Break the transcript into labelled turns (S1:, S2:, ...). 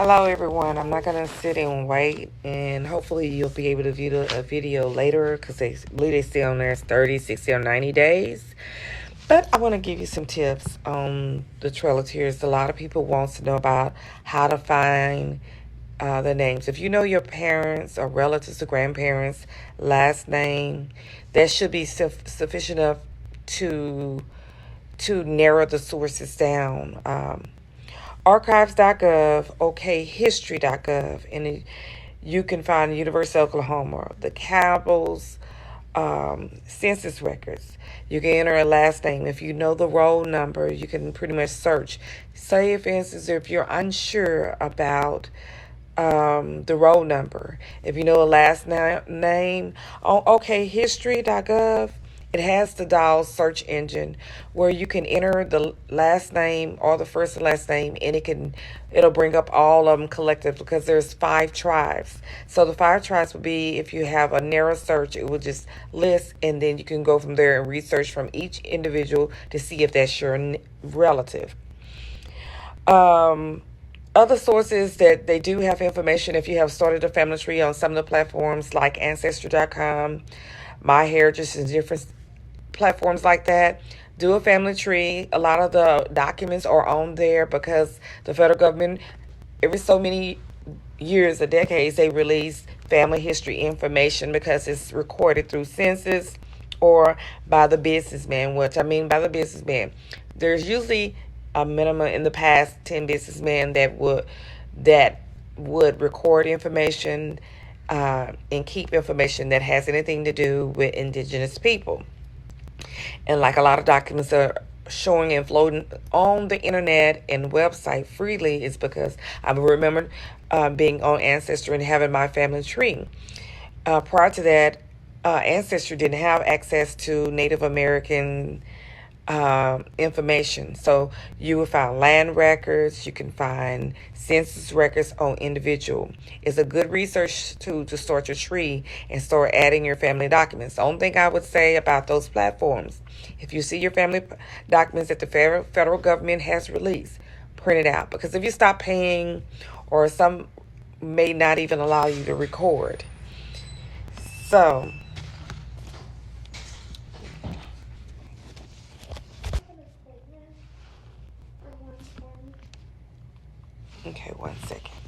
S1: Hello, everyone. I'm not going to sit and wait, and hopefully you'll be able to view a video later because they believe they stay on there 30, 60, or 90 days. But I want to give you some tips on the trail of tears. A lot of people want to know about how to find the names. If you know your parents or relatives or grandparents' last name, that should be sufficient enough to narrow the sources down. Archives.gov, okhistory.gov, and you can find University of Oklahoma, the Cabell's census records. You can enter a last name. If you know the roll number, you can pretty much search. Say, for instance, if you're unsure about the roll number, if you know a last name on okhistory.gov, it has the dial search engine where you can enter the last name or the first and last name, and it'll bring up all of them collective because there's 5 tribes. So the 5 tribes would be, if you have a narrow search, it will just list, and then you can go from there and research from each individual to see if that's your relative. Other sources that they do have information, if you have started a family tree on some of the platforms like Ancestry.com, MyHeritage, and different platforms like that, do a family tree. A lot of the documents are on there because the federal government, every so many years or decades, they release family history information because it's recorded through census or by the businessman. What I mean by the businessman, there's usually a minimum in the past 10 businessmen that would record information and keep information that has anything to do with indigenous people. And like a lot of documents are showing and floating on the internet and website freely, is because I remember being on Ancestry and having my family tree. Prior to that, Ancestry didn't have access to Native American information. So you will find land records, you can find census records on individual. It's a good research tool to start your tree and start adding your family documents. The only thing I would say about those platforms, if you see your family documents that the federal government has released, print it out, because if you stop paying, or some may not even allow you to record. So okay, 1 second.